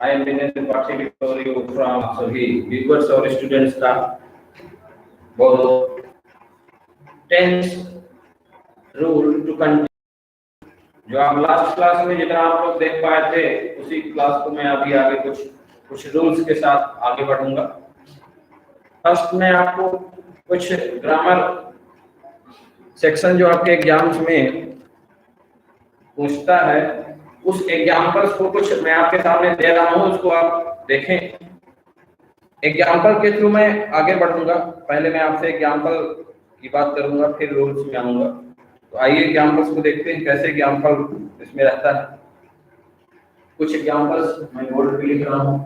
I am party for you from सभी viewers और students का बहुत टेंस रूल टू कंटिन्यू। जो आप लास्ट क्लास में जितना आप लोग देख पाए थे उसी क्लास को मैं अभी आगे कुछ रूल्स के साथ आगे बढ़ूंगा। फर्स्ट में आपको कुछ ग्रामर सेक्शन जो आपके एग्जाम्स में पूछता है उस एग्जाम्पल्स को कुछ मैं आपके सामने दे रहा हूं, उसको आप देखें। एग्जाम्पल के थ्रू मैं आगे बढ़ूंगा। पहले मैं आपसे एग्जाम्पल की बात करूंगा, फिर रूल्स में आऊंगा। तो आइए एग्जाम्पल्स को देखते हैं कैसे एग्जाम्पल इसमें रहता है। कुछ एग्जाम्पल्स मैं बोर्ड पे लिख रहा हूं।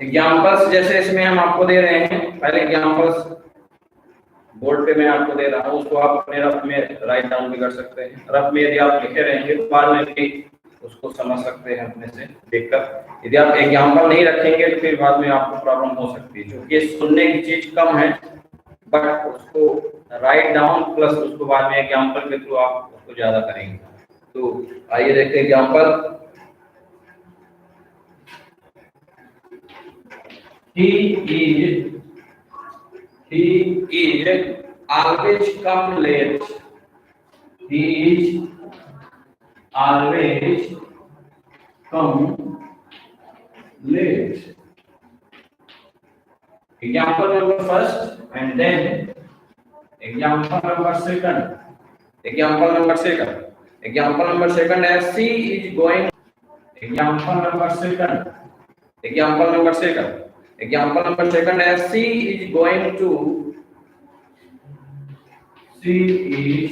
एग्जाम्पल्स जैसे इसमें हम आपको दे रहे हैं, पहले एग्जाम्पल्स बोर्ड पे मैं आपको दे रहा हूँ, उसको आप अपने रफ में राइट डाउन भी कर सकते हैं। रफ में यदि आप लिखे रहेंगे तो बाद में भी उसको समझ सकते हैं अपने से देखकर। यदि आप एग्जाम्पल नहीं रखेंगे तो फिर बाद में आपको प्रॉब्लम हो सकती है, क्योंकि सुनने की चीज कम है, बट उसको राइट डाउन प्लस उसको बाद में एग्जाम्पल के थ्रू आप उसको ज्यादा करेंगे। तो आइए देखते हैं example. He is always come late. He is always come late. Example number first and then example number second. Example number second. Example number second as she is going. Example number second. Example number second. Example number second as she is going to. She is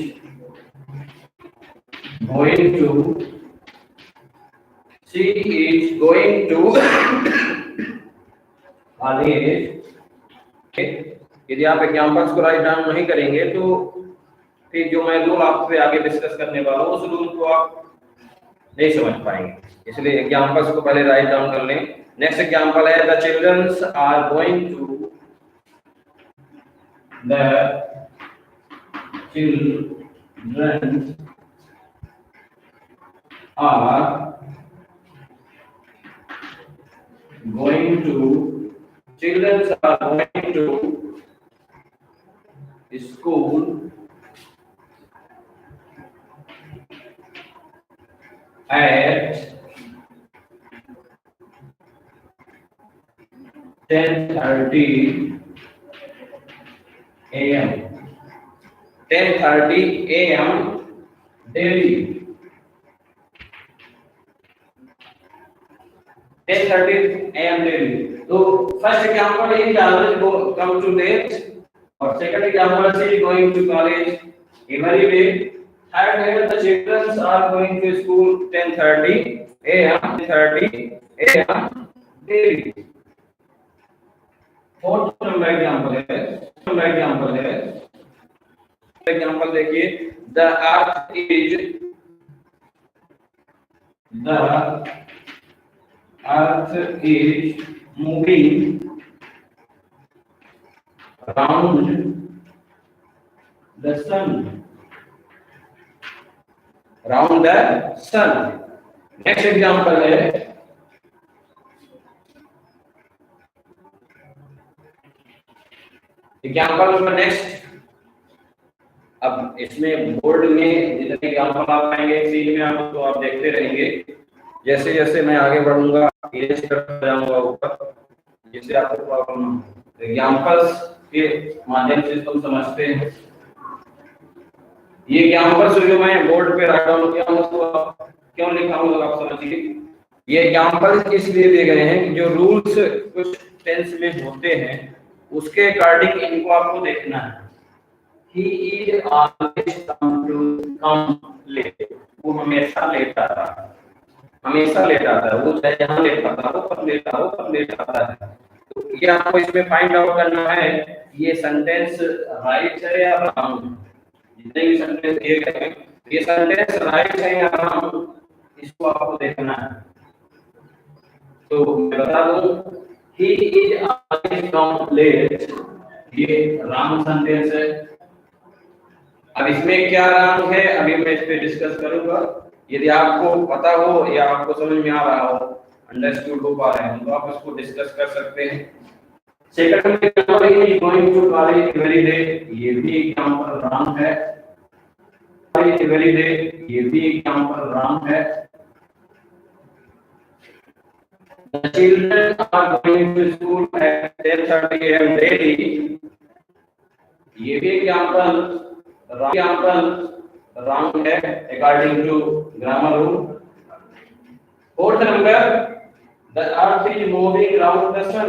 going to. She is going to college. यदि आप examples को write down नहीं करेंगे तो फिर जो मैं rule आपसे आगे डिस्कस करने वाला हूँ उस रूल को आप नहीं समझ पाएंगे। इसलिए एग्जाम्पल्स को पहले राइट डाउन कर लें। नेक्स्ट एग्जाम्पल है the childrens are going to the childrens are going to school at 10:30 a.m. 10:30 a.m. daily. 10:30 a.m. daily. तो first example is always come to late और second example she is going to college every day. Third है the children are going to school 10:30 a.m. 10:30 a.m. daily. Fourth number example है example देखिए the earth is moving around the sun. Next example है example number next. अब इसमें board में जितने example आप पाएंगे सीन में आप तो आप देखते रहेंगे। जैसे जैसे मैं आगे बढ़ूंगा इरेज करता जाऊंगा ऊपर, जिससे आपको प्रॉब्लम एग्जाम्पल्स के माध्यम से तुम समझते हैं। ये एग्जाम्पल्स जो मैं बोर्ड पे राइट डाउन किया हूं उसको क्यों लिखा हूं आप समझिए। ये एग्जाम्पल्स इसलिए दिए गए हैं कि जो रूल्स कुछ टेंस में होते हैं उसके अकॉर्डिंग इनको आपको देखना है। He is always come late. वो हमेशा लेट आता है, वो चाहे जहाँ लेट आता हो कब लेट आता है। तो ये आपको इसमें फाइंड आउट करना है ये सेंटेंस राइट है या रॉन्ग है। जितने भी सेंटेंस दिए गए हैं ये सेंटेंस राइट है या रॉन्ग, इसको आपको देखना है। तो मैं बता दूं he is always come late, ये रॉन्ग सेंटेंस है। अब इसमें क्या रॉन्ग है अभी मैं इस पे डिस्कस करूंगा। यदि आपको पता हो या आपको समझ में आ रहा हो, अंडरस्टूड हो पा रहे हैं, तो आप इसको डिस्कस कर सकते हैं। सेकंड में going to college every day, ये भी एग्जांपल रॉन्ग है। एवरी डे, ये भी एग्जांपल रॉन्ग है। The children are going to school at 10:30 a.m. daily, ये भी एग्जांपल रॉन्ग है according to grammar rule. Fourth number, the earth is moving round the sun,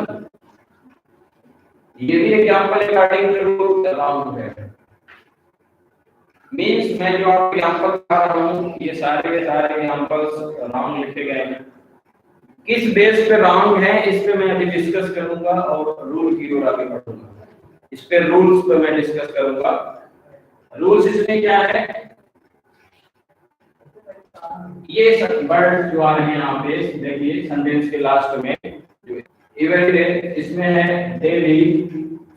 ये भी example according to rule wrong है। Means मैं जो आपको एग्जांपल बता रहा हूं ये सारे के सारे एग्जांपल्स रॉन्ग लिखे गए हैं। किस बेस पे रॉन्ग है इस पे मैं अभी डिस्कस करूंगा और रूल की ओर आगे बढ़ूंगा। इस पे रूल्स पे मैं डिस्कस करूंगा। रूल्स इसमें क्या है, ये सब वर्ड जो आ रहे हैं यहाँ पे देखिए सेंटेंस के लास्ट में जो एवरी डे, इसमें है डेली,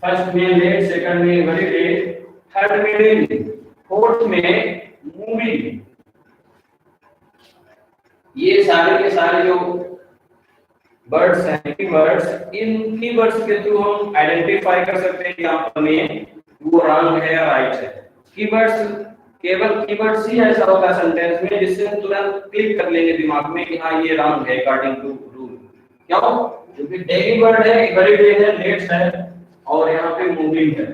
फर्स्ट में लेट, सेकंड में एवरी डे, थर्ड में डेली, फोर्थ में मूविंग। ये सारे के सारे जो वर्ड्स हैं, कीवर्ड्स, इन कीवर्ड्स के थ्रू हम आइडेंटिफाई कर सकते हैं यहाँ में वो रॉन्ग है या राइट है। कीवर्ड्स, केवल कीवर्ड्स ही ऐसा होता है सेंटेंस में जिससे हम तुरंत क्लिक कर लेंगे दिमाग में कि हाँ ये रॉन्ग है अकॉर्डिंग टू रूल। क्यों? क्योंकि डेली वर्ड है, एवरी डे है, लेट्स है और यहाँ पे मूविंग है।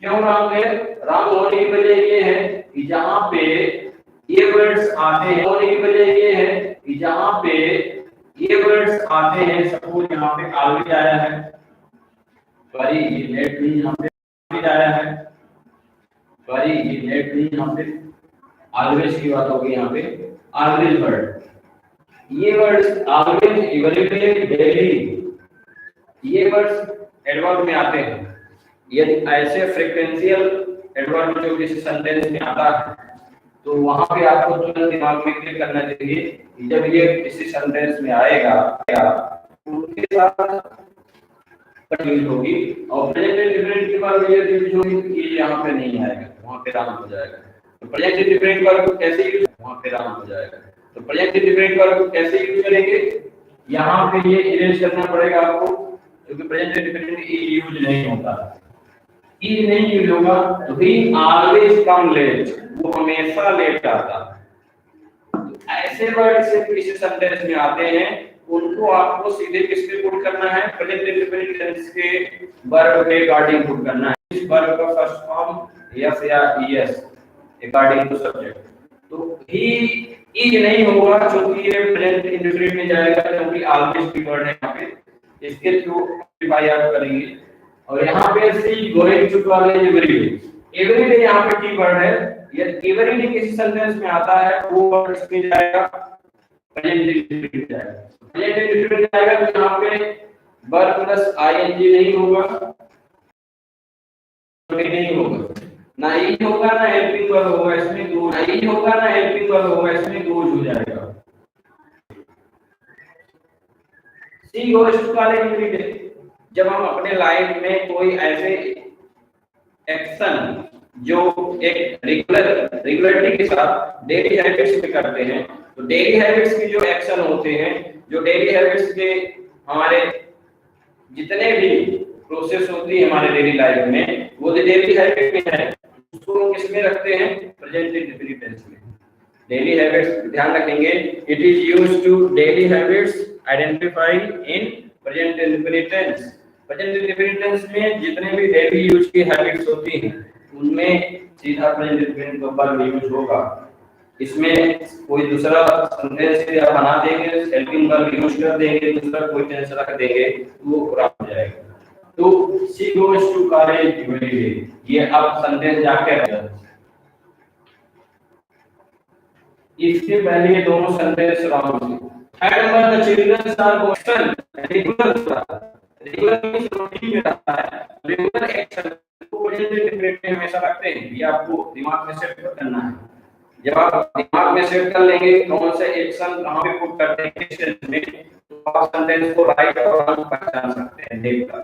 क्यों रॉन्ग है? रॉन्ग होने की वजह ये है कि जहाँ पे ये वर्ड्स आते हैं, होने की वजह ये है कि जहाँ पे ये वर्ड्स आते हैं, सपोज यहाँ पे ऑलवेज आया है, सॉरी ये लेट भी यहाँ पे ऑलवेज आया है, सॉरी ये लेट भी यहाँ पे ऑलवेज की बात होगी, यहाँ पे ऑलवेज वर्ड, ये वर्ड्स ऑलवेज, एवरीडे, डेली, ये वर्ड्स एडवर्ब में आते हैं। यदि ऐसे फ्रीक्वेंशियल एडवर्ब जो किसी सेंटेंस में आता है तो वहां पे आपको तुरंत दिमाग में क्लिक करना चाहिए कि जब ये किसी सेंटेंस में आएगा उनके साथ यूज होगी और प्रेजेंट डिफरेंट के बाद ये यूज होगी, ये यहाँ पे नहीं आएगा, वहां पे रॉन्ग हो जाएगा। तो प्रेजेंट डिफरेंट वर्ब कैसे यूज, वहां पे रॉन्ग हो जाएगा। तो प्रेजेंट डिफरेंट वर्ब कैसे यूज करेंगे, यहाँ पे ये इरेज करना पड़ेगा आपको, क्योंकि प्रेजेंट डिफरेंट यूज नहीं होता, ई नहीं यूज होगा। तो ही ऑलवेज कम लेट, वो हमेशा लेट आता है। तो ऐसे वर्ड से किसी सेंटेंस में आते हैं उनको आपको सीधे किस पे पुट करना है, प्रेजेंट इंडेफिनिट टेंस के वर्ब के अकॉर्डिंग पुट करना है। इस वर्ब का फर्स्ट फॉर्म यस या ईएस अकॉर्डिंग टू सब्जेक्ट। तो ही इज नहीं होगा क्योंकि ये प्रेजेंट इंडेफिनिट में जाएगा, क्योंकि ऑलवेज की वर्ड है यहाँ पे, इसके थ्रू मल्टीप्लाई आप करेंगे। और यहाँ पे she going to college every day, every day यहाँ पे की वर्ड है, ये एवरी डे किसी सेंटेंस में आता है वो वर्ड इसमें जाएगा, प्रेजेंट इंडेफिनिट जाएगा। प्रेजेंट इंडेफिनिट जाएगा तो यहाँ पे वर्ब प्लस आईएनजी नहीं होगा, नहीं होगा, ना ई होगा ना हेल्पिंग वर्ब होगा, इसमें दो, ना ई होगा ना हेल्पिंग वर्ब होगा, इसमें दो हो जाएगा। She going to college every day, जब हम अपने लाइफ में कोई ऐसे एक्शन जो एक रेगुलरिटी के साथ डेली हैबिट्स पे करते हैं, तो डेली हैबिट्स की जो एक्शन होते हैं, जो डेली हैबिट्स के हमारे जितने भी प्रोसेस होती है हमारे डेली लाइफ में, वो जो डेली हैबिट में है उसको हम किसमें रखते हैं, प्रेजेंट इंडेफिनिट टेंस में। डेली हैबिट्स ध्यान रखेंगे, it is used to daily habits identify in present indefinite tense. Present indefinite tense में जितने भी डेली यूज की हैबिट्स होती हैं उनमें सीधा प्रेजेंट इंडेफिनिट वर्ब यूज होगा। इसमें कोई दूसरा सेंटेंस या बना देंगे, हेल्पिंग वर्ब यूज कर देंगे, दूसरा कोई टेंस रख देंगे तो वो खराब हो जाएगा। तो she goes to college every day, ये अब सेंटेंस जाके इसके पहले ये दोनों सेंटेंस रॉन्ग थे। Third number, the children are going regular means routine में रहता है, रेगुलर एक्शन को प्रेजेंट इंडेफिनिट में हमेशा रखते हैं, ये आपको दिमाग में सेट करना है। जब आप दिमाग में सेट कर लेंगे कौन से एक्शन कहां पे पुट करते हैं किस टेंस में, तो आप सेंटेंस को राइट और रॉन्ग पहचान सकते हैं देखकर।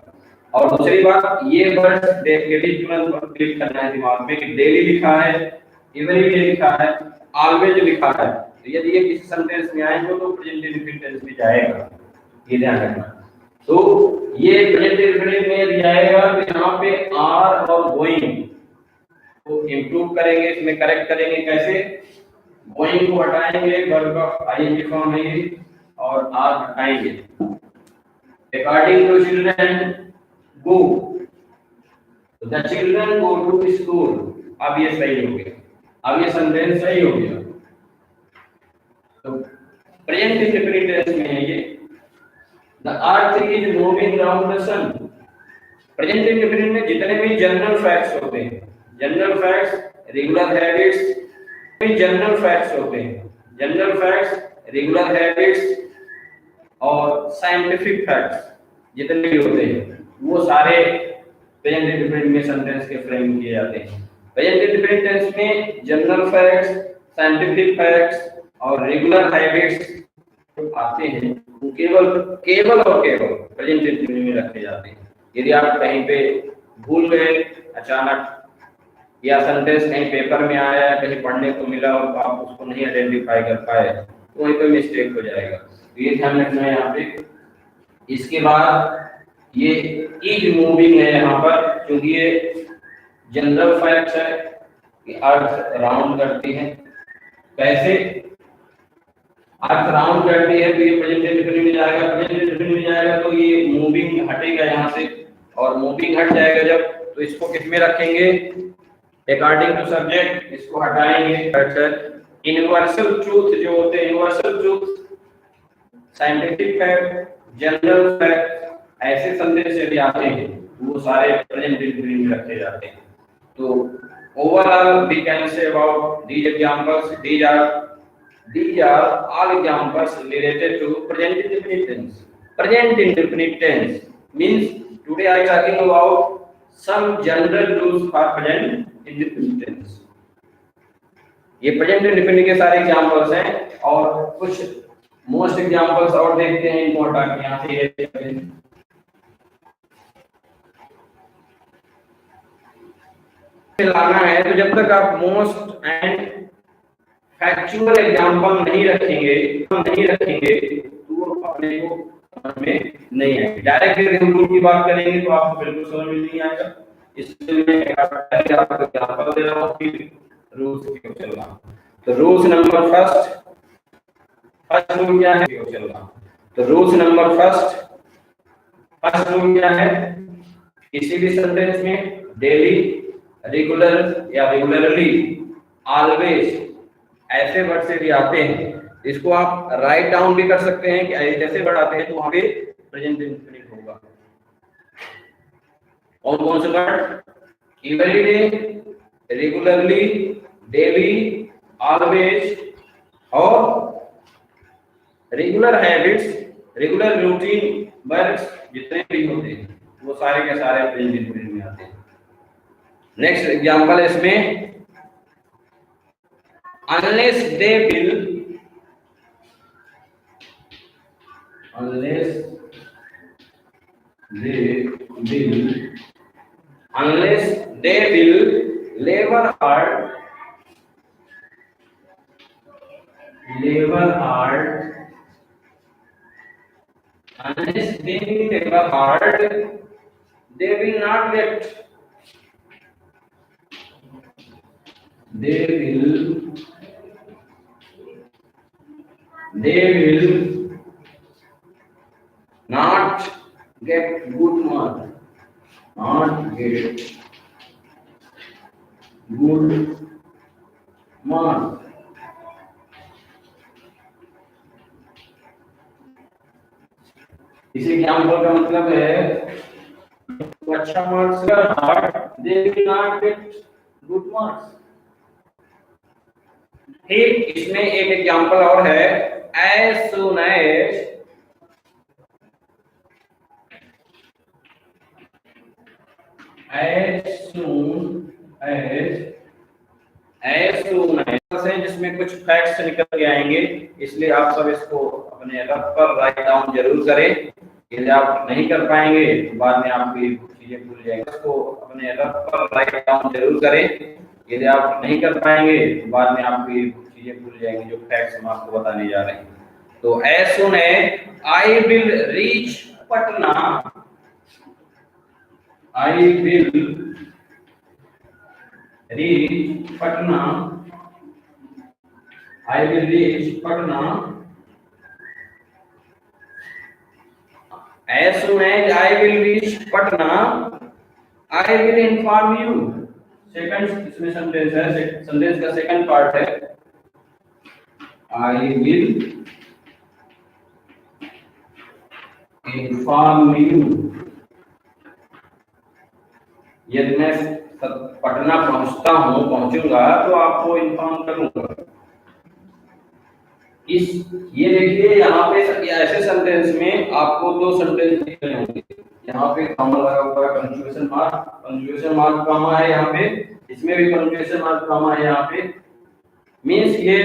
और दूसरी बात, ये वर्ड देख के भी तुरंत क्लिक करना है दिमाग में कि डेली लिखा है, एवरीडे लिखा है, ऑलवेज लिखा है, तो यदि ये किसी सेंटेंस में आएंगे तो प्रेजेंट इंडेफिनिट टेंस में जाएगा, ये ध्यान रखना। तो ये प्रेजेंट इंडेफिनिट में यदि आएगा तो यहाँ पे आर और गोइंग को इंप्रूव करेंगे, इसमें करेक्ट करेंगे। कैसे? गोइंग को हटाएंगे, वर्ब का आईएनजी फॉर्म है ये, और आर हटाएंगे। According to children go, the children go to school. अब ये सही हो गया, अब ये सेंटेंस सही हो गया। तो प्रेजेंट इंडेफिनिट टेंस में है ये। The earth is moving around the sun. Present indefinite में जितने भी जनरल फैक्ट्स होते हैं, जनरल फैक्ट्स, रेगुलर हैबिट्स, भी जनरल फैक्ट्स होते हैं, जनरल फैक्ट्स, रेगुलर हैबिट्स और साइंटिफिक फैक्ट्स जितने भी होते हैं वो सारे प्रेजेंट इंडेफिनिट में सेंटेंस के फ्रेम किए जाते हैं। प्रेजेंट इंडेफिनिट टेंस में जनरल फैक्ट्स, साइंटिफिक फैक्ट्स और रेगुलर हैबिट्स आते हैं, वो केवल और केवल प्रेजेंट इंडेफिनिट में रखे जाते हैं। यदि आप कहीं पे भूल गए अचानक, या सेंटेंस कहीं पेपर में आया या कहीं पढ़ने को मिला और आप उसको नहीं आइडेंटिफाई कर पाए तो वहीं पे मिस्टेक हो जाएगा, तो ये ध्यान रखना है यहाँ पे। इसके बाद ये इज मूविंग है यहाँ पर, क्योंकि ये जनरल फैक्ट है कि अर्थ राउंड करती है। कैसे? अर्थ राउंड करती है तो ये प्रेजेंट इंडेफिनिट में जाएगा, प्रेजेंट इंडेफिनिट में जाएगा तो ये मूविंग हटेगा यहाँ से, और मूविंग हट जाएगा जब, तो इसको किस में रखेंगे? अकॉर्डिंग टू सब्जेक्ट, इसको हटाएंगे। यूनिवर्सल ट्रूथ जो होते हैं, universal truth, scientific fact, general fact, ऐसे सेंटेंस यदि आते हैं वो सारे प्रेजेंट इंडेफिनिट में रखे जाते हैं। तो overall we can say about these examples, these are all examples related to present indefinite tense. Present indefinite tense means today I am talking about some general rules for present indefinite tense. ये present indefinite के सारे examples हैं, और कुछ most examples और देखते हैं इनको हटा के यहाँ से लाना है। तो जब तक आप मोस्ट एंड फैक्चुअल एग्जांपल नहीं रखेंगे तो वो अपने को समझ में नहीं आएगा। डायरेक्ट रूल की बात करेंगे तो आपको बिल्कुल समझ में नहीं आएगा, इसलिए आपको एग्जांपल दे रहा हूं फिर रूल्स क्यों चल रहा। तो रूल्स नंबर फर्स्ट रूल क्या है? चल रहा। तो रूल्स नंबर फर्स्ट रूल क्या है? किसी भी सेंटेंस में डेली, रेगुलर या रेगुलरली, ऑलवेज ऐसे वर्ड से भी आते हैं, इसको आप राइट डाउन भी कर सकते हैं कि जैसे वर्ड आते हैं तो वहां पे प्रेजेंट इंडेफिनिट होगा। कौन से word? Everyday, regularly, daily, always और regular habits, regular routine words जितने भी होते हैं वो सारे के सारे प्रेजेंट इंडेफिनिट में आते हैं। नेक्स्ट एग्जांपल है इसमें, unless they will labor hard unless they will labor hard they will not get not get good marks, इस एग्जांपल का मतलब है अच्छा मार्क्स का hard they will not get good marks. ठीक, इसमें एक एग्जांपल और है, as soon as जिसमें कुछ फैक्ट्स निकल के आएंगे, इसलिए आप सब इसको अपने रफ पर राइट डाउन जरूर करें। यदि आप नहीं कर पाएंगे तो बाद में आपकी चीजें भूल जाएंगे। इसको अपने रफ पर राइट डाउन जरूर करें, यदि आप नहीं कर पाएंगे तो बाद में आपकी चीजें भूल जाएंगे जो फैक्ट्स हम आपको बताने जा रहे हैं। तो as soon as I will reach Patna, I will reach Patna, I will reach Patna as soon as I will reach Patna, I will inform you. Second इसमें सेंटेंस है, सेंटेंस का सेकंड पार्ट है I will inform you। यदि मैं पटना पहुंचता हूं, पहुंचूंगा तो आपको इन्फॉर्म करूंगा। इस ये देखिए यहाँ पे ऐसे सेंटेंस में आपको दो सेंटेंस लिखने होंगे। यहाँ पे कॉमा लगा हुआ है, पंक्चुएशन मार्क कॉमा है यहाँ पे, इसमें भी पंक्चुएशन मार्क कॉमा है यहाँ पे। मींस ये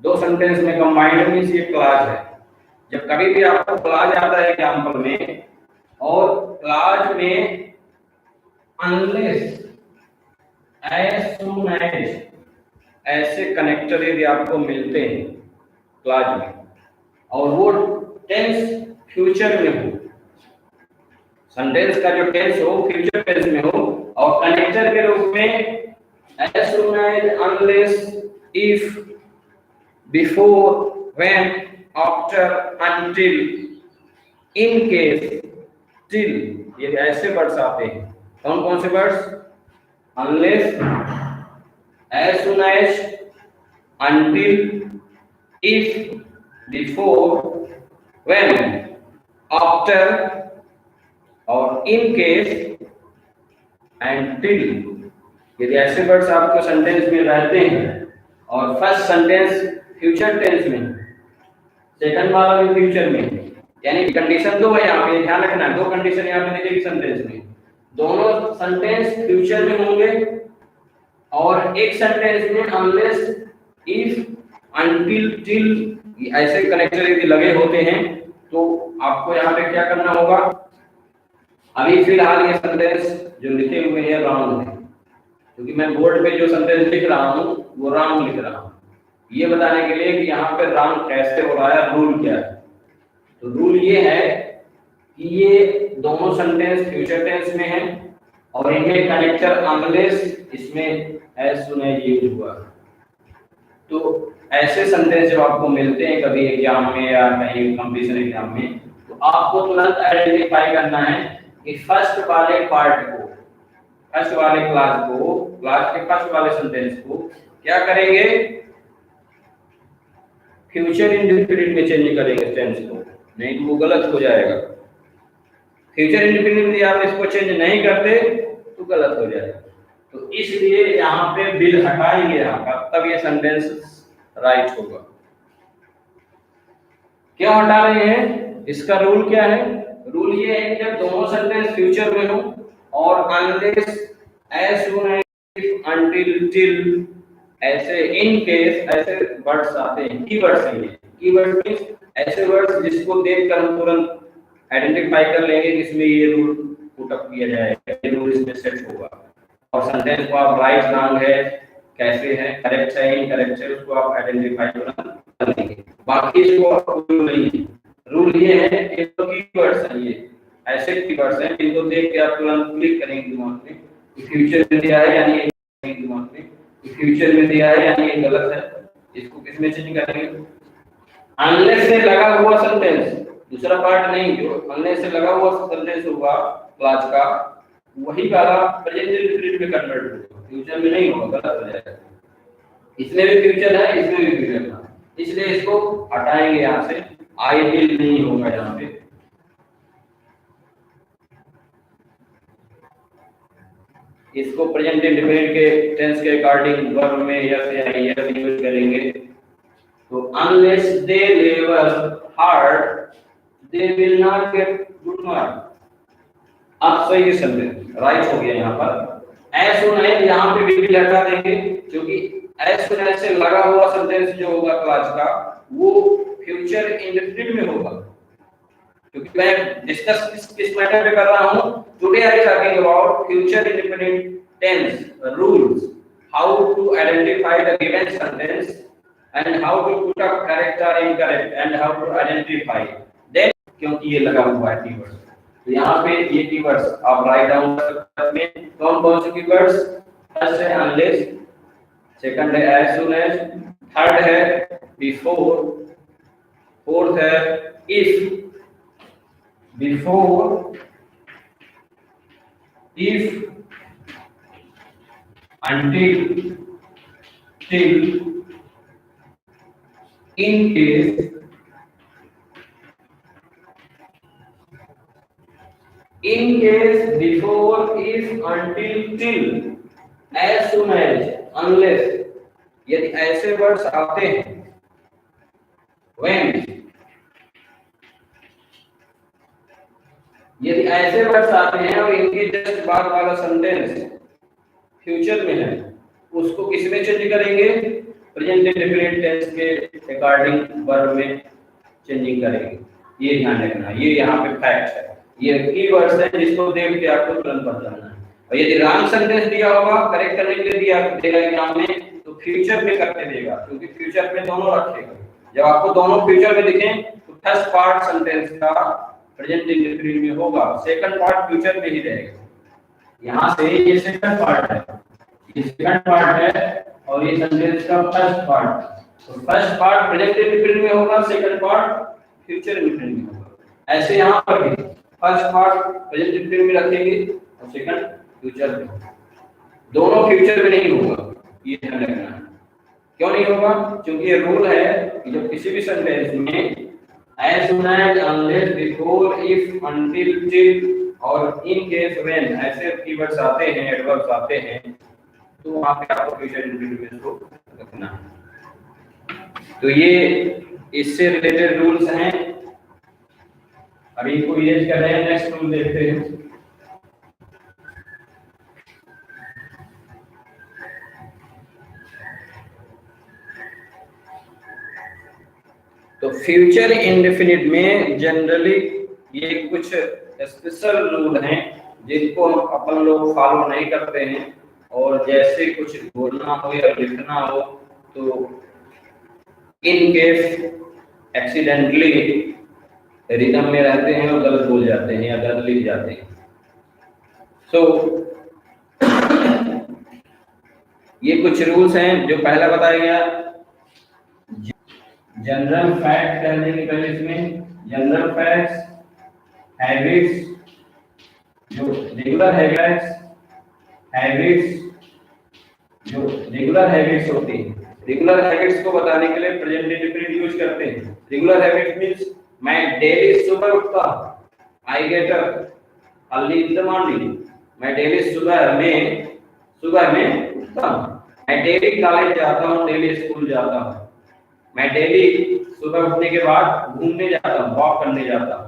दो सेंटेंस में कंबाइंड मींस ये क्लॉज है। जब कभी भी आपको क्लॉज आता है एग्जांपल में, और क्लॉज में अनलेस, एज सून एज ऐसे कनेक्टर यदि आपको मिलते हैं क्लॉज में और वो टेंस फ्यूचर में हो, सेंटेंस का जो टेंस हो फ्यूचर टेंस में हो और कनेक्टर के रूप में as soon as, unless, if, before, when, after, until, in case, till, ये ऐसे वर्ड्स आते हैं। कौन कौन से words? unless, as soon as, until, if, before, when, after और in case and till। यदि ऐसे वर्ड्स आपको सेंटेंस में रहते हैं और फर्स्ट सेंटेंस फ्यूचर टेंस में, सेकंड वाला भी फ्यूचर में, यानी कंडीशन दो है यहाँ पे, ध्यान रखना। दो कंडीशन यहाँ पे देखेगी सेंटेंस में, दोनों सेंटेंस फ्यूचर में होंगे और एक सेंटेंस में अनलेस, इफ, अनटिल, टिल ऐसे कनेक्टर यदि लगे होते हैं तो आपको यहाँ पे क्या करना होगा? अभी फिलहाल ये सेंटेंस जो लिखे हुए हैं रॉन्ग है, क्योंकि मैं बोर्ड पे जो सेंटेंस लिख रहा हूँ वो रॉन्ग लिख रहा हूँ। ये बताने के लिए कि यहाँ पे रॉन्ग कैसे हो रहा है, रूल क्या है। तो रूल ये है कि ये दोनों सेंटेंस फ्यूचर टेंस में है और इनमें कनेक्टर अनलेस, इसमें एज सून एज यूज हुआ। तो ऐसे सेंटेंस जब आपको मिलते हैं कभी एग्जाम में या कहीं कंपटीशन एग्जाम में, तो आपको तुरंत आइडेंटिफाई करना है कि फर्स्ट वाले पार्ट को, फर्स्ट वाले क्लास को, क्लास के फर्स्ट वाले सेंटेंस को क्या करेंगे? फ्यूचर इंडेफिनिट में चेंज करेंगे टेंस को, नहीं तो वो गलत हो जाएगा। फ्यूचर इंडेफिनिट में आप इसको चेंज नहीं करते तो गलत हो जाएगा। तो इसलिए यहाँ पे विल हटाएंगे यहाँ का, तब ये सेंटेंस राइट होगा। क्यों हटा रहे हैं? इसका रूल क्या है? रूल ये है कि जब दोनों सेंटेंस फ्यूचर में हो और unless, as soon as, until, till ऐसे, इन केस ऐसे वर्ड्स आते हैं, कीवर्ड्स हैं ये। कीवर्ड मींस ऐसे वर्ड्स जिसको देखकर हम तुरंत आइडेंटिफाई कर लेंगे कि इसमें ये रूल पुट अप किया जाएगा, ये रूल इसमें सेट होगा। और सेंटेंस को आप राइट रॉन्ग है, कैसे है, करेक्ट है, इनकरेक्ट है, उसको आप आइडेंटिफाई कर लेंगे। बाकी इसको रूल नहीं है। रूल ये है कि तो कीवर्ड्स हैं, ये ऐसे कीवर्ड्स हैं जिनको देख के आप तुरंत क्लिक करेंगे दिमाग में कि फ्यूचर में दिया है यानी ये, दिमाग में कि फ्यूचर में दिया है यानी ये गलत है, इसको किसमें चेंज करेंगे? अनलेस से लगा हुआ सेंटेंस, दूसरा पार्ट नहीं, जो अनलेस से लगा हुआ सेंटेंस होगा क्लास का, वही वाला प्रेजेंट इंडेफिनिट में कन्वर्ट होगा, फ्यूचर में नहीं होगा, गलत हो जाएगा। इसमें भी फ्यूचर है, इसमें भी फ्यूचर है, इसलिए इसको हटाएंगे यहाँ से। आई विल नहीं होगा यहाँ पे। इसको प्रेजेंट इंडेफिनिट के टेंस के अकॉर्डिंग वर्ब में यस या यस यूज करेंगे। तो unless they labour hard they will not get good mark. अब सही सेंटेंस राइट हो गया यहाँ पर। एज सून एज यहाँ पे विल हटा देंगे क्योंकि एज सुन एज से लगा हुआ सेंटेंस जो होगा क्लास का वो फ्यूचर इंडेफिनिट में होगा, क्योंकि मैं डिस्कस किस मैटर पे कर रहा हूं। Today I am talking about future indefinite tense rules, how to identify the given sentence and how to put a correct or incorrect and how to identify then, क्योंकि ये लगा हुआ है कीवर्ड्स। तो यहाँ पे ये कीवर्ड्स आप राइट डाउन में कौन कौन से कीवर्ड्स, फर्स्ट है अनलेस, सेकंड है एज सुन एज, थर्ड है बिफोर, फोर्थ है if, before, if, until, till, in case, before, if, until, till, as soon as, unless, यदि ऐसे वर्ड्स आते हैं, when, यदि ऐसे वर्ड्स आते हैं और इनके जस्ट बाद वाला सेंटेंस फ्यूचर में है, उसको किस में चेंज करेंगे, प्रेजेंट इंडेफिनिट टेंस के अकॉर्डिंग वर्ब में चेंजिंग करेंगे। ये ध्यान रखना, ये यहाँ पे फैक्ट है, ये कीवर्ड्स हैं जिसको देख के आपको तुरंत पता चलना है। और यदि रॉन्ग सेंटेंस दिया होगा करेक्ट करने के लिए दिया देगा एग्जाम में, तो फ्यूचर में करके देगा, क्योंकि फ्यूचर में दोनों रखेगा। जब आपको दोनों फ्यूचर में दिखें तो फर्स्ट पार्ट सेंटेंस का प्रेजेंट इंडेफिनिट में होगा, सेकंड पार्ट फ्यूचर में ही रहेगा। यहाँ से ये सेकंड पार्ट है, ये सेकंड पार्ट है और ये सेंटेंस का फर्स्ट पार्ट। तो फर्स्ट पार्ट प्रेजेंट इंडेफिनिट में होगा, सेकंड पार्ट फ्यूचर इंडेफिनिट में होगा। ऐसे यहाँ पर भी फर्स्ट पार्ट प्रेजेंट इंडेफिनिट में रखेंगे और सेकंड फ्यूचर में, दोनों फ्यूचर में नहीं होगा। ये ध्यान रखना है। क्यों नहीं होगा? क्योंकि ये रूल है कि जब किसी भी सेंटेंस में as soon as, unless, before, if, until, till और in case, when ऐसे कीवर्ड्स आते हैं, एडवर्ब्स आते हैं, तो वहां पे आपको फ्यूचर इंडेफिनिट को रखना है। तो ये इससे रिलेटेड रूल्स हैं। अभी इनको यूज कर रहे हैं, नेक्स्ट रूल देखते हैं। तो फ्यूचर इंडेफिनिट में जनरली ये कुछ स्पेशल रूल हैं जिनको अपन लोग फॉलो नहीं करते हैं, और जैसे कुछ बोलना हो या लिखना हो तो इन केस एक्सीडेंटली रिदम में रहते हैं और गलत बोल जाते हैं या गलत लिख जाते हैं। सो ये कुछ रूल्स हैं। जो पहला बताया गया जनरल फैक्ट कहने के पहले इसमें जनरल फैक्ट्स, हैबिट्स, जो रेगुलर हैबिट्स होती हैं, रेगुलर हैबिट्स को बताने के लिए प्रेजेंट इंडेफिनिट यूज करते हैं। रेगुलर हैबिट मींस मैं डेली सुबह उठता हूं, I get up early in the morning, मैं डेली सुबह में उठता हूं, मैं डेली कॉलेज जाता हूं, डेली स्कूल जाता हूं, मैं डेली सुबह उठने के बाद घूमने जाता हूँ, वॉक करने जाता हूँ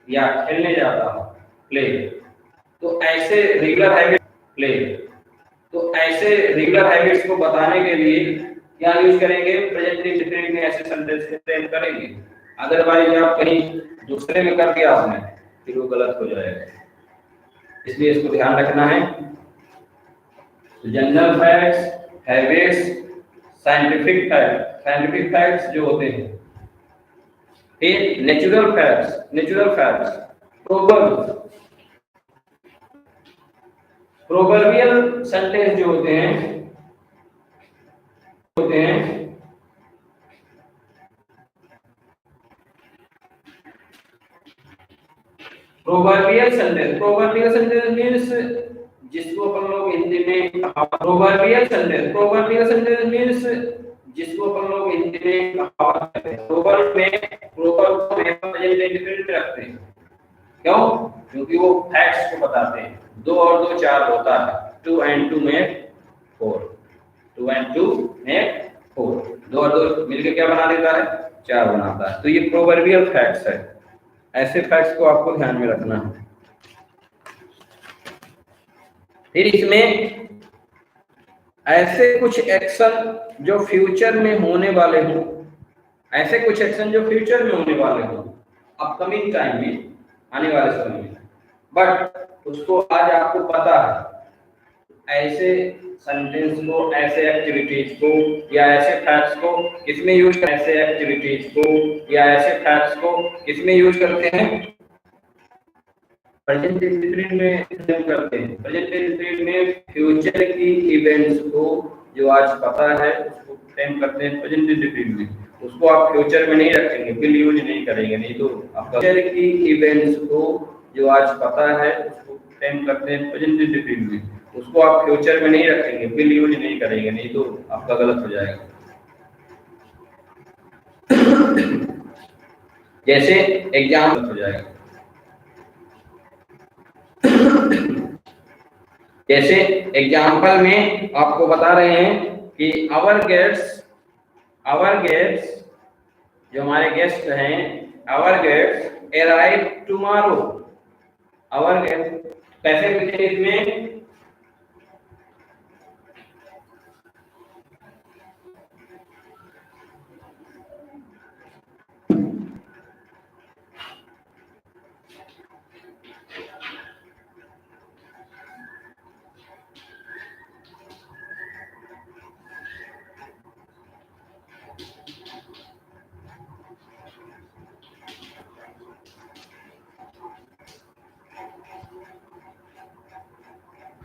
या खेलने जाता हूँ, प्ले। तो ऐसे रेगुलर हैबिट्स को बताने के लिए क्या यूज करेंगे, प्रेजेंट इंडेफिनिट में ऐसे सेंटेंस फ्रेम करेंगे। अदरवाइज आप कहीं दूसरे में कर दिया आपने फिर वो गलत हो जाएगा, इसलिए इसको ध्यान रखना है। General facts, habits, scientific facts जो होते हैं, फिर नेचुरल फैक्ट्स, प्रोवर्बियल सेंटेंस जो होते हैं प्रोवर्बियल सेंटेंस मींस जिसको अपन लोग हिंदी में प्रोवर्बियल सेंटेंस मींस जिसको अपन लोग हिंदी में कहावत कहते हैं। प्रोवर्ब को प्रेजेंट इंडेफिनिट रखते हैं। क्यों? क्योंकि वो फैक्ट्स को बताते हैं। 2 और 2 4 होता है, 2 and 2 make 4, 2 and 2 make 4, 2 और 2 मिलके क्या बना देता है, 4 बनाता है। तो ये प्रोवर्बियल फैक्ट्स है, ऐसे फैक्ट्स को आपको ध्यान में रखना है। फिर इसमें ऐसे कुछ एक्शन जो फ्यूचर में होने वाले हों, ऐसे कुछ एक्शन जो फ्यूचर में होने वाले हों, अपकमिंग टाइम में, आने वाले समय में, बट उसको आज आपको पता है, ऐसे सेंटेंस को, ऐसे एक्टिविटीज को या ऐसे फैक्ट्स को किसमें यूज करते हैं? ऐसे एक्टिविटीज को या ऐसे फैक्ट्स को किसमें यूज करते हैं? प्रेजेंट इंडेफिनिट में यूज करते हैं। प्रेजेंट इंडेफिनिट में फ्यूचर की इवेंट्स को जो आज पता है उसको फ्रेम करते हैं प्रेजेंट इंडेफिनिट में। उसको आप फ्यूचर में नहीं रखेंगे, विल यूज नहीं करेंगे, नहीं तो आपका फ्यूचर की इवेंट्स को जो आज पता है उसको फ्रेम करते हैं प्रेजेंट इंडेफिनिट में। उसको आप फ्यूचर में नहीं रखेंगे, विल यूज नहीं करेंगे, नहीं तो आपका गलत हो जाएगा। जैसे एग्जाम हो जाएगा, जैसे एग्जाम्पल में आपको बता रहे हैं कि आवर गेट्स जो हमारे गेस्ट हैं, our guests arrive tomorrow. Our guests कैसे लिखेंगे इसमें?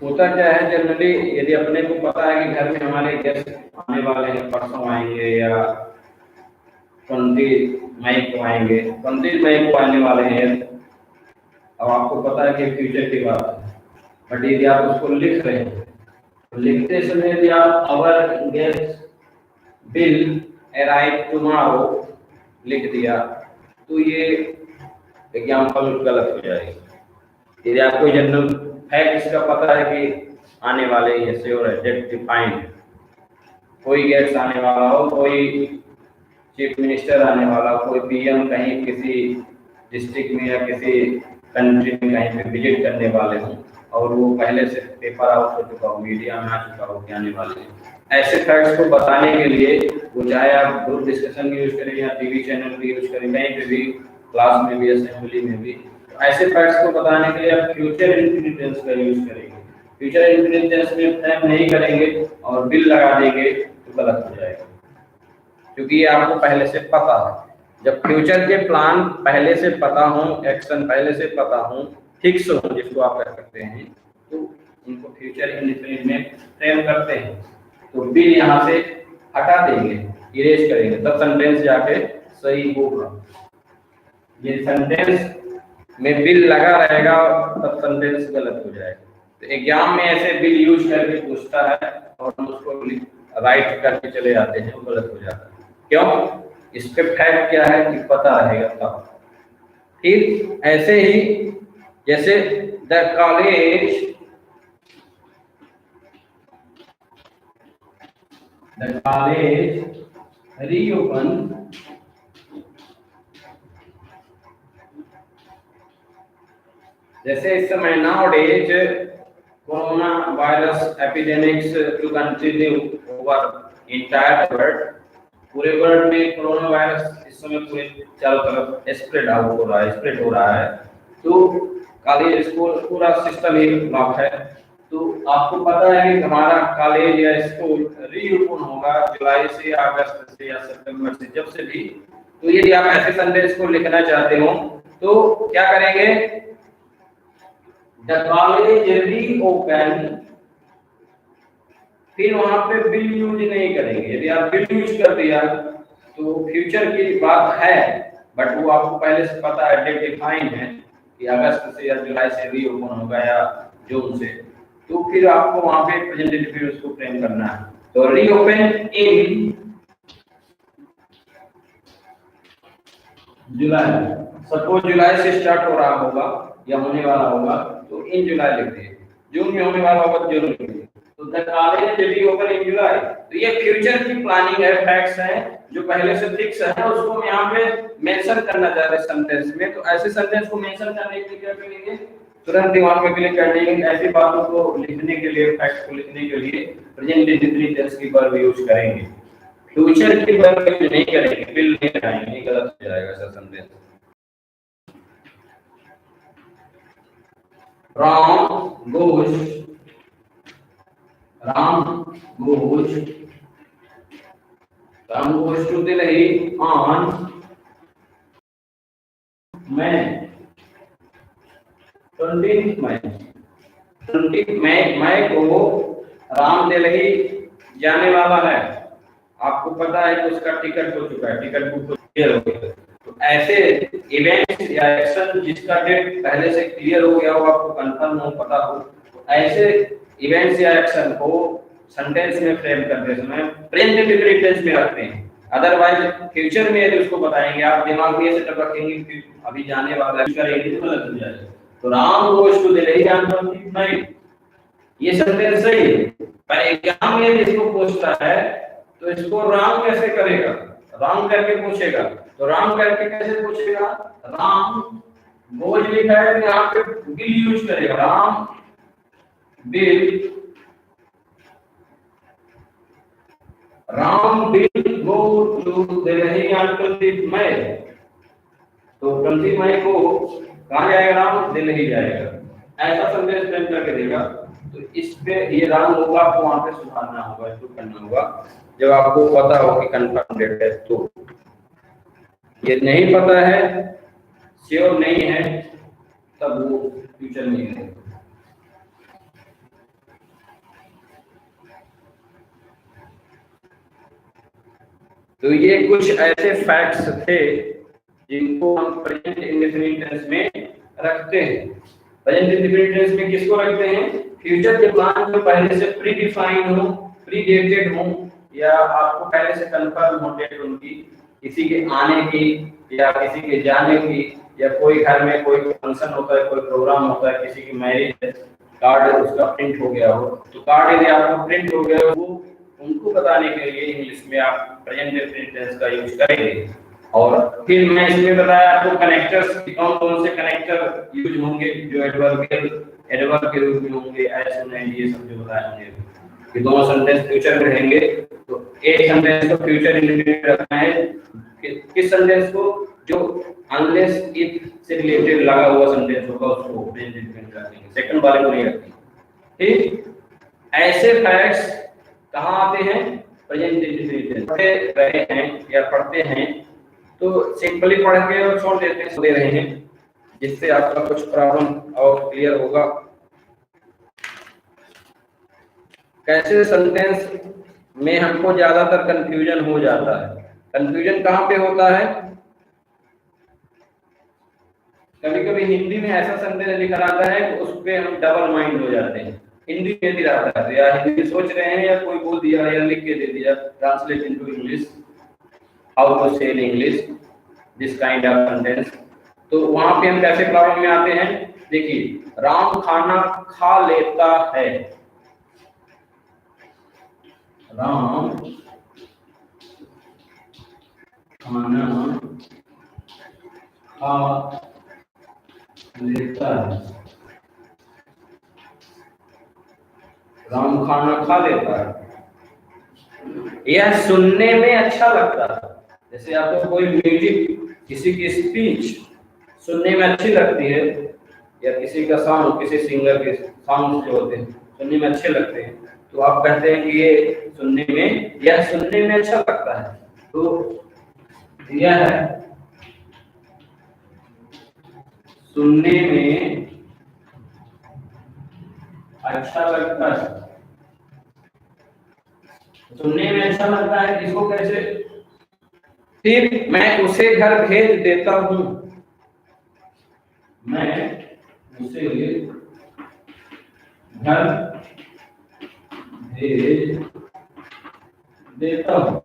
होता क्या है जनरली, यदि अपने को पता है कि घर में हमारे गेस्ट आने वाले हैं, परसों आएंगे या 20 मई को आएंगे, 29 मई को आने वाले हैं, अब आपको पता है कि फ्यूचर की बात है, बट यदि आप उसको लिख रहे हैं तो लिखते समय यदि आप our guest will arrive tomorrow लिख दिया तो ये एग्जाम्पल गलत हो जाएगी। यदि आपको जनरल फैक्ट इसका पता है कि आने वाले ये श्योर है, डेट डिफाइंड, कोई गेस्ट आने वाला हो, कोई चीफ मिनिस्टर आने वाला हो, कोई पीएम कहीं किसी डिस्ट्रिक्ट में या किसी कंट्री में कहीं पे विजिट करने वाले हों और वो पहले से पेपर आउट हो चुका हो, मीडिया में आ चुका हो कि आने वाले हैं, ऐसे फैक्ट्स को बताने के लिए वो चाहे आप ग्रुप डिस्कशन यूज करें या टीवी चैनल भी यूज करें, कहीं पे भी, क्लास में भी, असेंबली में भी, तो ऐसे फैक्ट्स को बताने के लिए आप फ्यूचर इंटेलिजेंस का यूज करेंगे। फ्यूचर इंटेलिजेंस में फ्रेम नहीं करेंगे और बिल लगा देंगे तो गलत हो जाएगा, क्योंकि ये आपको पहले से पता है। जब फ्यूचर के प्लान पहले से पता हो, एक्शन पहले से पता हो, फिक्स हो, जिसको आप कह सकते हैं, तो इनको फ्यूचर इंडेफिनिट में फ्रेम करते हैं। तो बिल यहाँ से हटा देंगे, इरेज करेंगे, तब सेंटेंस जाके सही होगा। ये सेंटेंस में बिल लगा रहेगा तब सेंटेंस गलत हो जाएगा। तो एग्जाम में ऐसे बिल यूज करके पूछता है और हम उसको राइट करके चले जाते हैं, वो गलत हो जाता है। क्यों? इस पे फैक्ट क्या है कि पता रहेगा तब। फिर ऐसे ही जैसे द कॉलेज रीओपन जैसे इस समय nowadays corona virus epidemics to continue over entire world, पूरे वर्ल्ड में कोरोना वायरस इस समय पूरे चारों तरफ स्प्रेड आउट हो रहा है, स्प्रेड हो रहा है। तो कॉलेज स्कूल पूरा सिस्टम ही लॉक है। तो आपको पता है कि हमारा कॉलेज या स्कूल रीओपन होगा जुलाई से या अगस्त से या सितंबर से, जब से भी। तो यदि आप ऐसे सेंटेंस को लिखना चाहते हो तो क्या करेंगे? द कॉलेज रीओपन, फिर वहां पे बिल यूज नहीं करेंगे। यदि आप बिल यूज कर दिया तो फ्यूचर की बात है, बट वो आपको पहले से पता है, डेट डिफाइन है कि अगस्त से या जुलाई से रीओपन होगा या जून से, तो फिर आपको वहां पे प्रेजेंट इंडेफिनिट उसको फ्रेम करना है। तो रीओपन इन जुलाई, सपोज जुलाई से स्टार्ट हो रहा होगा या होने वाला होगा तो इन जुलाई लिख दिए, जून में होने वाला होगा तो जून लिख दिए। तो द कॉलेज रीओपन इन जुलाई, तो ये फ्यूचर की प्लानिंग है, फैक्ट्स है जो पहले से फिक्स है, उसको हम यहाँ पे मेंशन करना चाह रहे हैं सेंटेंस में। तो ऐसे सेंटेंस को मेंशन करने के लिए क्या करेंगे? तुरंत दिमाग में क्लिक कर लेंगे। ऐसी बातों को लिखने के लिए, फैक्ट को लिखने के लिए प्रेजेंट इंडेफिनिट टेंस की वर्ब यूज करेंगे, फ्यूचर की वर्ब यूज नहीं करेंगे, विल नहीं लगाएंगे, गलत हो जाएगा ऐसा sentence. Ram goes, Ram goes, Ram goes to Delhi on मैं 20 मई, 20 मई को राम दिल्ली जाने वाला है। आपको पता है कि उसका टिकट हो चुका है, टिकट बुक क्लियर हो गया। तो ऐसे इवेंट या एक्शन जिसका डेट पहले से क्लियर हो गया हो, आपको कंफर्म हो, पता हो, तो ऐसे इवेंट्स या एक्शन को सेंटेंस में फ्रेम करते समय प्रेजेंट इंडेफिनिट टेंस में रखते हैं। अदरवाइज फ्यूचर में यदि उसको बताएंगे, आप दिमाग में ये सेटअप रखेंगे कि अभी जाने वाला है, करेंगे तो गलत हो जाएगा। तो Ram goes to Delhi on 20 May, ये सेंटेंस सही है, पर एग्जाम में इसको पूछता है तो इसको राम कैसे करेगा, राम करके पूछेगा। तो राम करके कैसे पूछेगा, राम गोज लिखा है तो यहाँ पे विल यूज करेगा, Ram will, Ram will go to Delhi on 20 May. तो 20 मई को कहाँ जाएगा, राम दिल्ली जाएगा। ऐसा संदेश फ्रेम करके देगा। तो इस पे ये राम होगा, आपको वहां पे सुधारना होगा, इंप्रूव करना होगा जब आपको पता हो कि कंफर्म डेट है। तो ये नहीं पता है, श्योर नहीं है, तब वो फ्यूचर नहीं है। तो ये कुछ ऐसे फैक्ट्स थे जिनको हम प्रेजेंट इंडेफिनिट टेंस में रखते हैं। प्रेजेंट इंडेफिनिट टेंस में किसको रखते हैं, फ्यूचर के प्लान जो पहले से प्री डिफाइंड हो, प्री डेटेड हो, या आपको पहले से कंफर्म हो डेट उनकी, किसी के आने की या किसी के जाने की, या कोई घर में कोई फंक्शन होता है, कोई प्रोग्राम होता है, किसी की मैरिज है, कार्ड उसका प्रिंट हो गया हो, तो कार्ड यदि आपका प्रिंट हो गया हो, उनको बताने के लिए इंग्लिश में आप प्रेजेंट इंडेफिनिट टेंस का यूज करेंगे। और फिर मैं इसमें बताया आपको कनेक्टर्स, कौन कौन से कनेक्टर यूज होंगे जो एडवर्ब के रूप में होंगे, एज सुन एंड, ये सब जो बताए होंगे। कि दोनों सेंटेंस फ्यूचर में रहेंगे, तो एक सेंटेंस को फ्यूचर इंडेफिनिट रखना है, किस सेंटेंस को, जो अनलेस इफ से रिलेटेड लगा हुआ सेंटेंस होगा उसको प्रेजेंट इंडेफिनिट रखेंगे, सेकंड वाले को नहीं रखेंगे। ठीक, ऐसे फैक्ट्स कहाँ आते हैं, प्रेजेंट इंडेफिनिट टेंस। पढ़े रहे हैं या पढ़ते हैं तो सिंपली पढ़ के और छोड़ देते हैं, दे रहे हैं, जिससे आपका कुछ प्रॉब्लम और क्लियर होगा। कैसे सेंटेंस में हमको ज्यादातर कंफ्यूजन हो जाता है, कंफ्यूजन कहाँ पे होता है, कभी कभी हिंदी में ऐसा सेंटेंस लिखा रहता है उस पे हम डबल माइंड हो जाते हैं। हिंदी में भी रहता है, या हिंदी सोच रहे हैं या कोई बोल दिया या लिख के दे दिया, translate into English, how to say in English this kind of sentence. तो वहां पे हम कैसे प्रॉब्लम में आते हैं, देखिए, राम खाना खा लेता है, राम खाना खा लेता है, राम खाना खा लेता है, यह सुनने में अच्छा लगता है। जैसे आपको कोई म्यूजिक, किसी की स्पीच सुनने में अच्छी लगती है, या किसी का सॉन्ग, किसी सिंगर के सॉन्ग जो होते हैं सुनने में अच्छे लगते हैं, तो आप कहते हैं कि ये सुनने में, यह सुनने में अच्छा लगता है। तो यह है सुनने में अच्छा लगता है, सुनने में अच्छा लगता है, इसको कैसे, फिर मैं उसे घर भेज देता हूं, मैं उसे घर भेज देता हूं,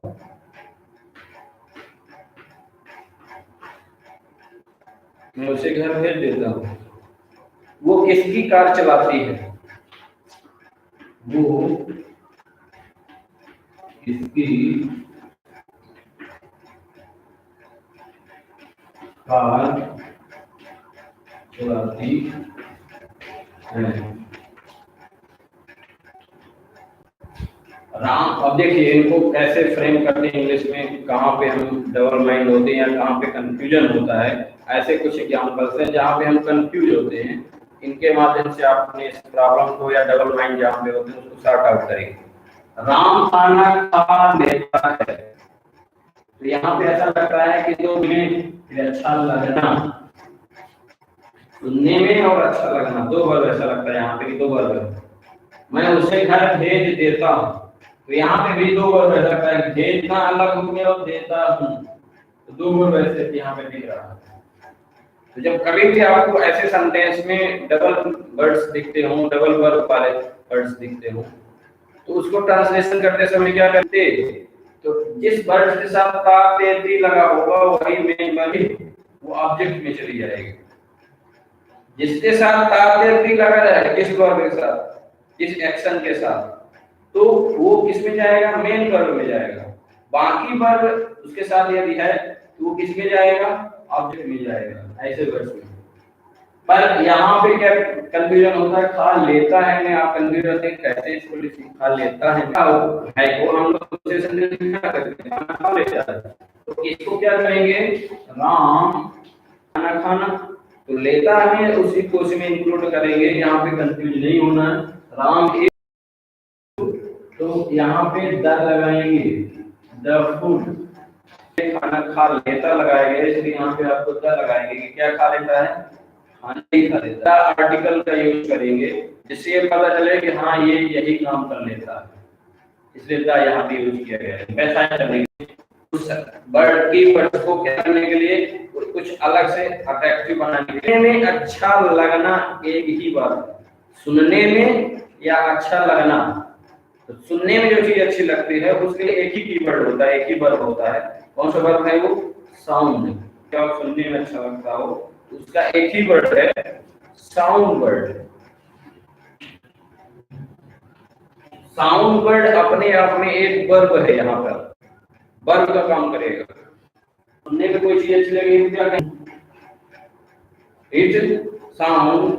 मैं उसे घर भेज देता हूं। वो किसकी कार चलाती है, वो किसकी कार चलाती राम, अब देखिए इनको कैसे फ्रेम करते हैं इंग्लिश में, कहाँ पे हम डबल माइंड होते हैं या कहाँ पे कंफ्यूजन होता है। ऐसे कुछ एग्जाम्पल्स हैं जहाँ पे हम कंफ्यूज होते हैं, इनके माध्यम से आप अपने इस प्रॉब्लम को या डबल माइंड जहाँ पे होते हैं उसको सॉर्ट आउट करेंगे। राम खाना खा लेता है, तो यहाँ पे ऐसा लगता है कि दो मिनट अच्छा लगना, सुनने में और अच्छा लगना, दो वर्ब ऐसा लगता है यहाँ पे कि दो वर्ब है। मैं उसे घर भेज देता हूँ, तो यहाँ पे भी दो वर्ब ऐसा लगता है, भेजना अलग हो गया और देता हूँ, तो दो वर्ब ऐसे यहाँ पे दिख रहा है। तो जब कभी भी आपको ऐसे सेंटेंस में डबल वर्ड्स दिखते हो, डबल वर्ब वाले वर्ड्स दिखते हो, तो उसको ट्रांसलेशन करते समय क्या करते, तो जिस वर्ड के साथ ता ते ती लगा होगा वही मेन वाली वो ऑब्जेक्ट में चली जाएगी। जिसके साथ ता ते ती लगा जाए, किस वर्ब के साथ, किस एक्शन के साथ, तो वो किस में जाएगा, मेन वर्ब में जाएगा। बाकी वर्ब उसके साथ यदि है तो वो किस में जाएगा, ऑब्जेक्ट में जाएगा, ऐसे वर्ड्स में। पर यहाँ पे क्या कंफ्यूजन होता है, खा लेता है में आप कंफ्यूज होते हैं, कैसे थोड़ी सी खा लेता है को हम लोग क्या करते हैं, खाना खा लेता है, तो इसको क्या करेंगे, राम खाना खाना, तो लेता है उसी को उसमें इंक्लूड करेंगे, यहाँ पे कंफ्यूज नहीं होना है। राम एक, तो यहाँ पे द लगाएंगे, द फूड, खाना खा लेता लगाएंगे, इसलिए यहाँ पे आपको द लगाएंगे कि क्या खा लेता है, खाना ही खा लेता है। आर्टिकल का यूज करेंगे जिससे ये पता चले कि हाँ ये यही काम कर लेता है, इसलिए द यहाँ पे यूज किया गया है। वैसा करने के लिए उस वर्ड की वर्ड को क्या करने के लिए, कुछ अलग से अट्रैक्टिव बनाने के लिए। में अच्छा लगना एक ही बात, सुनने में या अच्छा लगना, तो सुनने में जो चीज अच्छी लगती है उसके लिए एक ही कीवर्ड होता है, एक ही वर्ब होता है। कौन सा वर्ब है वो, साउंड। क्या सुनने में अच्छा लगता हो उसका एक ही वर्ड है, साउंड वर्ड। साउंड वर्ड अपने आप में एक वर्ब है, यहाँ पर वर्ब का काम करेगा। सुनने में कोई चीज अच्छी लगेगी तो क्या कहेंगे, इट साउंड,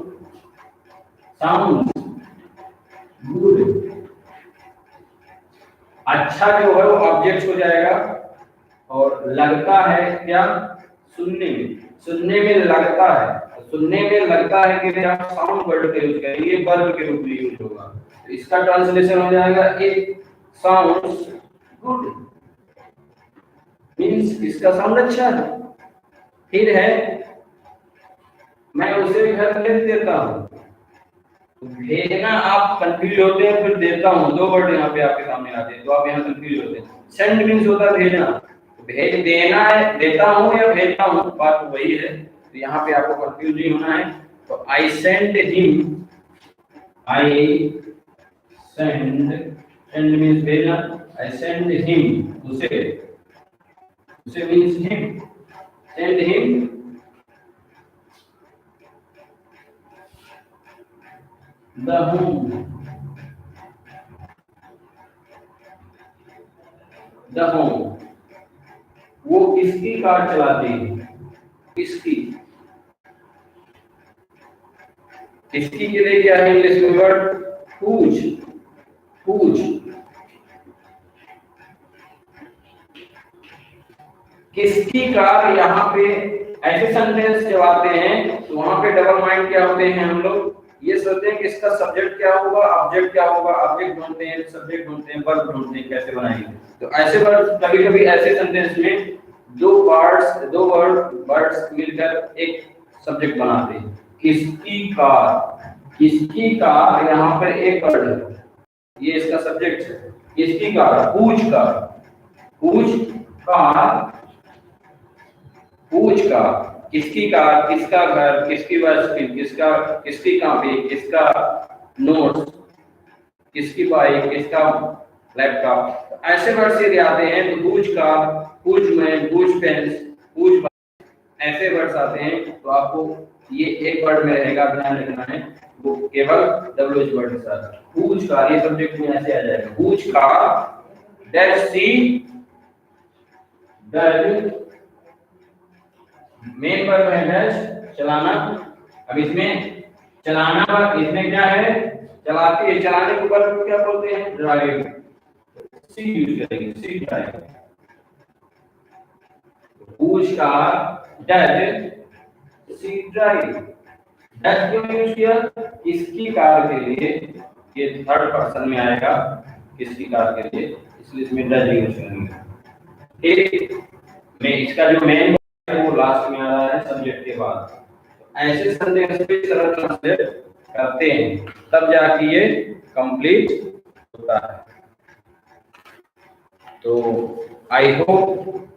साउंड गुड। अच्छा जो है वो ऑब्जेक्ट हो जाएगा, और लगता है क्या, सुनने में, सुनने में लगता है, सुनने में लगता है कि आप साउंड वर्ड का यूज करेंगे, वर्ब के रूप में यूज होगा, तो इसका ट्रांसलेशन हो जाएगा इट साउंड्स गुड, मींस इसका साउंड अच्छा है। फिर है मैं उसे घर भेज देता हूँ, भेजना आप कंफ्यूज होते हैं, फिर देता हूँ, दो वर्ड यहाँ पे आपके सामने आते हैं तो आप यहाँ कंफ्यूज होते हैं। सेंड मींस होता है भेजना, भेज देना है, देता हूँ या भेजता हूँ, बात वही है, तो यहाँ पे आपको कंफ्यूज नहीं होना है। तो I send him, I send, send means भेजना, आई सेंड हिम उसे, उसे means him, send him the home, the home, वो किसकी कार चलाते हैं, किसकी, किसकी के लिए क्या है इंग्लिश में वर्ड, पूछ, पूछ, किसकी कार। यहाँ पे ऐसे सेंटेंस जब आते हैं तो वहां पे डबल माइंड क्या होते हैं, हम लोग ये सोचते हैं कि इसका सब्जेक्ट क्या होगा, ऑब्जेक्ट क्या होगा, ऑब्जेक्ट ढूंढते हैं, सब्जेक्ट ढूंढते हैं, वर्ब ढूंढते हैं, कैसे बनाएंगे। तो ऐसे वर्ड कभी कभी ऐसे सेंटेंस में दो पार्ट्स, दो वर्ड्स मिलकर एक सब्जेक्ट बनाते हैं। किसकी कार, किसकी कार, यहाँ पर एक वर्ड है, ये इसका सब्जेक्ट है, किसकी कार, पूछ कार, पूछ कार, पूछ का, किसकी कार, किसका घर, किसकी बाइसिकल, किसका, किसकी कॉपी, किसका नोट्स, किसकी बाइक, किसका लैपटॉप, ऐसे वर्ड यदि आते हैं तो पूछ का, पूछ में, पूछ पेंस, पूछ, ऐसे वर्ड्स आते हैं तो आपको ये एक वर्ड में रहेगा, ध्यान रखना है, वो केवल डब्ल्यूएच वर्ड के साथ। पूछ का ये सब्जेक्ट में ऐसे आ जाएगा, पूछ का dash she dash, main verb है डैश चलाना। अब इसमें चलाना वर्ब, इसमें क्या है, चलाती है, चलाने के वर्ब को क्या बोलते हैं, ड्राइव। सी यूज करेंगे, सी ड्राइव। पूछ का डज सी ड्राइव। डज क्यों यूज किया, इसकी कार के लिए, ये थर्ड पर्सन में आएगा, किसकी कार के लिए, इसलिए इसमें डज यूज करेंगे। एक में इसका जो मेन है वो लास्ट में आ रहा है सब्जेक्ट के बाद। ऐसे सेंटेंस पे सरल ट्रांसलेट करते हैं तब जाके ये कंप्लीट होता है। तो आई होप